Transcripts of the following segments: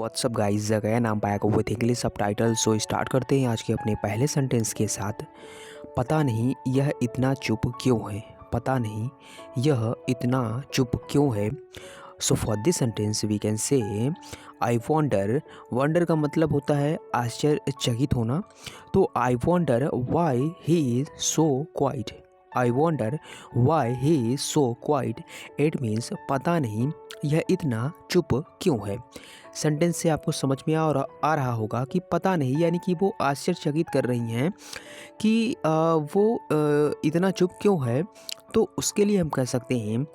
WhatsApp guys, गया नाम पाया को with English subtitle. So start करते हैं आज के अपने पहले सेंटेंस के साथ। पता नहीं यह इतना चुप क्यों है। पता नहीं यह इतना चुप क्यों है। So for this sentence we can say I wander. Wander का मतलब होता है आश्चर्यचकित होना। तो I wonder why he is so quiet. I wonder why he is so quiet. It means पता नहीं यह इतना चुप क्यों है। सेंटेंस से आपको समझ में आ रहा होगा कि पता नहीं यानी कि वो आश्चर्यचकित कर रही हैं कि वो इतना चुप क्यों है। तो उसके लिए हम कह सकते हैं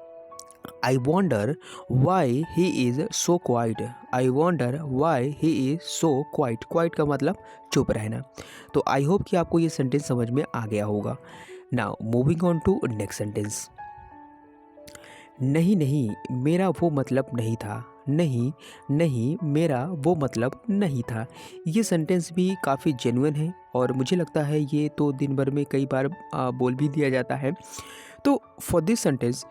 I wonder why he is so quiet. I wonder why he is so quiet. Quiet का मतलब चुप रहना। तो आई होप कि आपको ये सेंटेंस समझ में आ गया होगा। Now moving on to next sentence. नहीं नहीं मेरा वो मतलब नहीं था। नहीं नहीं मेरा वो मतलब नहीं था। ये सेंटेंस भी काफ़ी जेन्युइन है और मुझे लगता है ये तो दिन भर में कई बार बोल भी दिया जाता है। तो for this sentence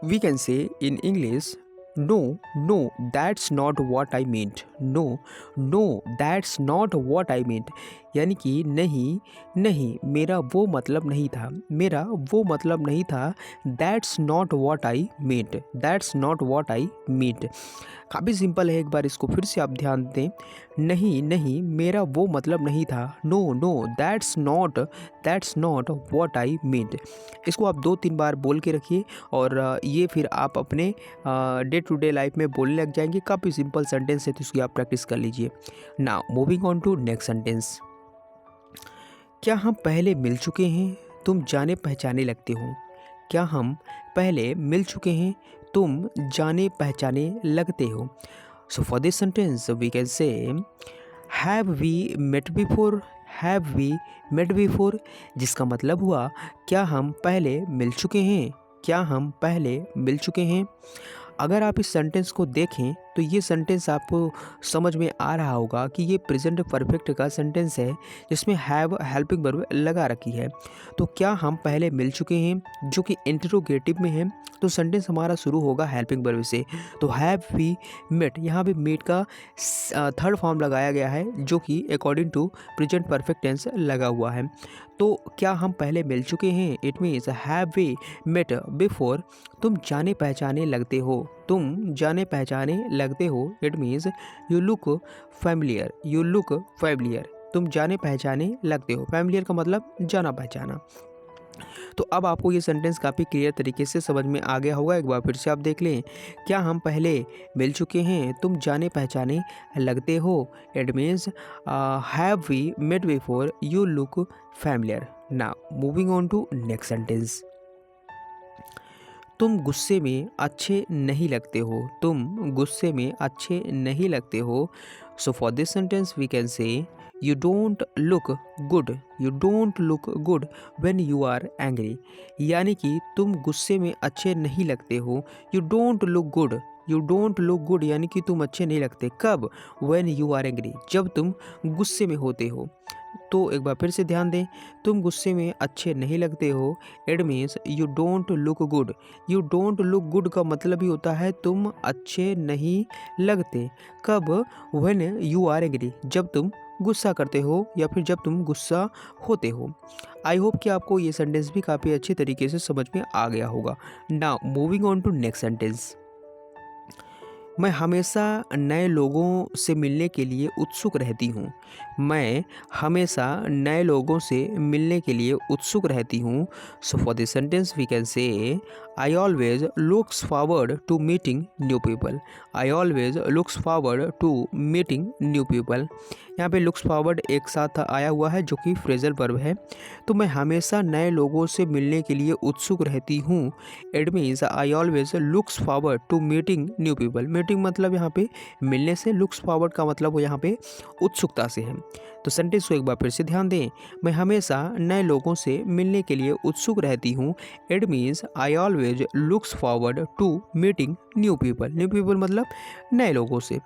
we can say in English no no that's not what I meant. No no that's not what I meant यानी कि नहीं नहीं मेरा वो मतलब नहीं था। मेरा वो मतलब नहीं था। That's not what I meant. That's not what I meant काफ़ी सिंपल है। एक बार इसको फिर से आप ध्यान दें। नहीं नहीं मेरा वो मतलब नहीं था। No no that's not what I meant. इसको आप 2-3 बार बोल के रखिए और ये फिर आप अपने डे टू डे लाइफ में बोलने लग जाएंगे। काफ़ी सिंपल सेंटेंस है तो इसकी आप प्रैक्टिस कर लीजिए। Now moving on to next sentence. क्या हम पहले मिल चुके हैं, तुम जाने पहचाने लगते हो। क्या हम पहले मिल चुके हैं, तुम जाने पहचाने लगते हो। So for this sentence we can say have we met before. Have we met before जिसका मतलब हुआ क्या हम पहले मिल चुके हैं। क्या हम पहले मिल चुके हैं। अगर आप इस सेंटेंस को देखें तो ये सेंटेंस आपको समझ में आ रहा होगा कि ये प्रेजेंट परफेक्ट का सेंटेंस है जिसमें हैव हेल्पिंग वर्ब लगा रखी है। तो क्या हम पहले मिल चुके हैं जो कि इंटरोगेटिव में है तो सेंटेंस हमारा शुरू होगा हेल्पिंग वर्ब से। तो हैव वी मेट, यहाँ पे मेट का थर्ड फॉर्म लगाया गया है जो कि according to present perfect tense लगा हुआ है। तो क्या हम पहले मिल चुके हैं it means have we met before. तुम जाने पहचाने लगते हो। तुम जाने पहचाने लगते हो it means you look familiar. You look familiar तुम जाने पहचाने लगते हो। फैमिलियर का मतलब जाना पहचाना। तो अब आपको ये सेंटेंस काफ़ी क्लियर तरीके से समझ में आ गया होगा। एक बार फिर से आप देख लें। क्या हम पहले मिल चुके हैं, तुम जाने पहचाने लगते हो it means have we met before you look familiar. Now moving on to next sentence. तुम गुस्से में अच्छे नहीं लगते हो। तुम गुस्से में अच्छे नहीं लगते हो। So for this sentence we can say you don't look good. You don't look good when you are angry यानी कि तुम गुस्से में अच्छे नहीं लगते हो। You don't look good. You don't look good यानी कि तुम अच्छे नहीं लगते कब। व्हेन यू आर एंग्री जब तुम गुस्से में होते हो। तो एक बार फिर से ध्यान दें। तुम गुस्से में अच्छे नहीं लगते हो it means you don't look good. You don't look good का मतलब ही होता है तुम अच्छे नहीं लगते कब। व्हेन यू आर एग्री जब तुम गुस्सा करते हो या फिर जब तुम गुस्सा होते हो। आई होप कि आपको ये सेंटेंस भी काफ़ी अच्छी तरीके से समझ में आ गया होगा। Now moving on to next sentence. मैं हमेशा नए लोगों से मिलने के लिए उत्सुक रहती हूँ। मैं हमेशा नए लोगों से मिलने के लिए उत्सुक रहती हूँ। So for this sentence we can say I always looks forward to meeting new people. I always looks forward to meeting new people यहाँ पे लुक्स फॉरवर्ड एक साथ आया हुआ है जो कि फ्रेजल वर्ब है। तो मैं हमेशा नए लोगों से मिलने के लिए उत्सुक रहती हूँ it means I always looks forward to meeting new people. Meeting मतलब यहाँ पे मिलने से, लुक्स फॉरवर्ड का मतलब वो यहाँ पे उत्सुकता से है। तो सेंटेंस को एक बार फिर से ध्यान दें। मैं हमेशा नए लोगों से मिलने के लिए उत्सुक रहती हूँ it means I always looks forward to meeting new people. New people मतलब नए लोगों से।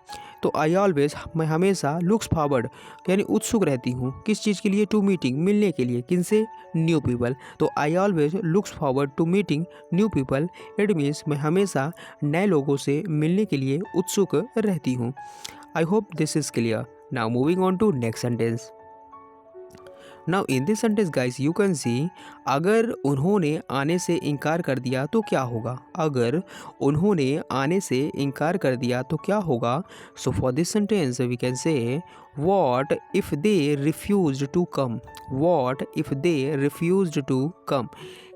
तो आई ऑलवेज मैं हमेशा लुक्स फॉरवर्ड यानी उत्सुक रहती हूँ किस चीज़ के लिए, टू मीटिंग मिलने के लिए, किनसे, न्यू पीपल। तो I always looks forward to meeting new people it means मैं हमेशा नए लोगों से मिलने के लिए उत्सुक रहती हूँ। I hope this is clear. Now moving on to next sentence. Now in this sentence guys you can see अगर उन्होंने आने से इनकार कर दिया तो क्या होगा, अगर उन्होंने आने से इनकार कर दिया तो क्या होगा. So for this sentence we can say what if they refused to come, what if they refused to come.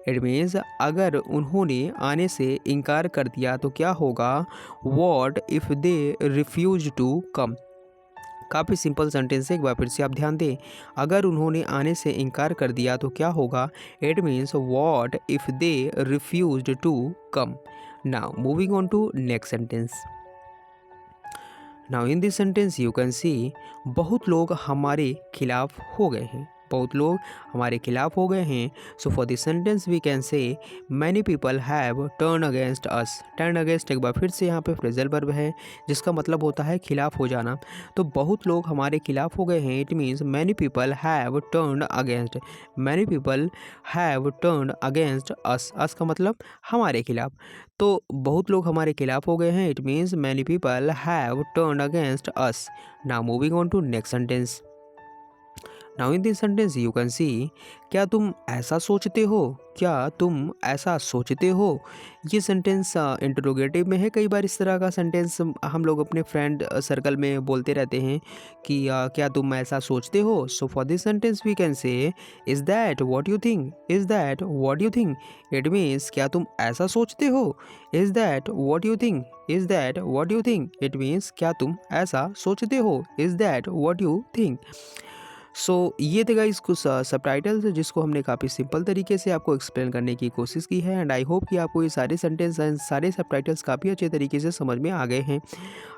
It means अगर उन्होंने आने से इनकार कर दिया तो क्या होगा, what if they refused to come. काफ़ी सिंपल सेंटेंस है, एक बार फिर से आप ध्यान दें. अगर उन्होंने आने से इनकार कर दिया तो क्या होगा. It means what if they refused to come. Now moving on to next sentence. Now in this sentence you can see बहुत लोग हमारे खिलाफ हो गए हैं, बहुत लोग हमारे खिलाफ हो गए हैं. So for this sentence we can say many people have turn against us. Turn against एक बार फिर से यहाँ पे फ्रेजल वर्ब है जिसका मतलब होता है खिलाफ हो जाना. तो बहुत लोग हमारे खिलाफ हो गए हैं. It means many people have turn against, many people have turn against us. Us का मतलब हमारे खिलाफ. तो बहुत लोग हमारे खिलाफ हो गए हैं. It means many people have turn against us. Now moving on to next sentence. Now in this sentence you can see क्या तुम ऐसा सोचते हो, क्या तुम ऐसा सोचते हो. ये सेंटेंस इंटरोगेटिव में है. कई बार इस तरह का सेंटेंस हम लोग अपने फ्रेंड सर्कल में बोलते रहते हैं कि क्या तुम ऐसा सोचते हो. So for this sentence we can say is that what you think, is that what you think. It means क्या तुम ऐसा सोचते हो. Is that what you think, is that what you think. It means क्या तुम ऐसा सोचते हो. Is that what you think. So ये थे गाइस कुछ सबटाइटल्स जिसको हमने काफ़ी सिंपल तरीके से आपको एक्सप्लेन करने की कोशिश की है. एंड आई होप कि आपको ये सारे सेंटेंस एंड सारे सबटाइटल्स काफ़ी अच्छे तरीके से समझ में आ गए हैं.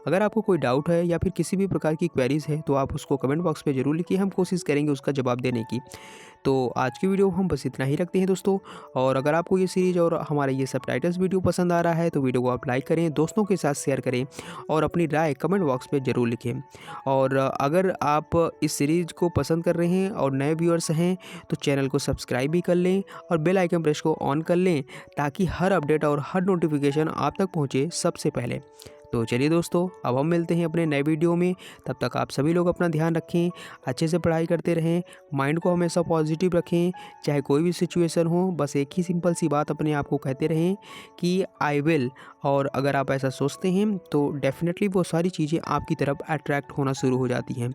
अगर आपको कोई डाउट है या फिर किसी भी प्रकार की क्वेरीज है तो आप उसको कमेंट बॉक्स पे ज़रूर लिखिए, हम कोशिश करेंगे उसका जवाब देने की. तो आज की वीडियो हम बस इतना ही रखते हैं दोस्तों. और अगर आपको ये सीरीज़ और हमारा ये सबटाइटल्स वीडियो पसंद आ रहा है तो वीडियो को आप लाइक करें, दोस्तों के साथ शेयर करें और अपनी राय कमेंट बॉक्स में ज़रूर लिखें. और अगर आप इस सीरीज़ को पसंद कर रहे हैं और नए व्यूअर्स हैं तो चैनल को सब्सक्राइब भी कर लें और बेल आइकन प्रेस को ऑन कर लें ताकि हर अपडेट और हर नोटिफिकेशन आप तक पहुँचे सबसे पहले. तो चलिए दोस्तों अब हम मिलते हैं अपने नए वीडियो में. तब तक आप सभी लोग अपना ध्यान रखें, अच्छे से पढ़ाई करते रहें, माइंड को हमेशा पॉजिटिव रखें चाहे कोई भी सिचुएशन हो. बस एक ही सिंपल सी बात अपने आप को कहते रहें कि आई विल. और अगर आप ऐसा सोचते हैं तो डेफिनेटली वो सारी चीज़ें आपकी तरफ अट्रैक्ट होना शुरू हो जाती हैं.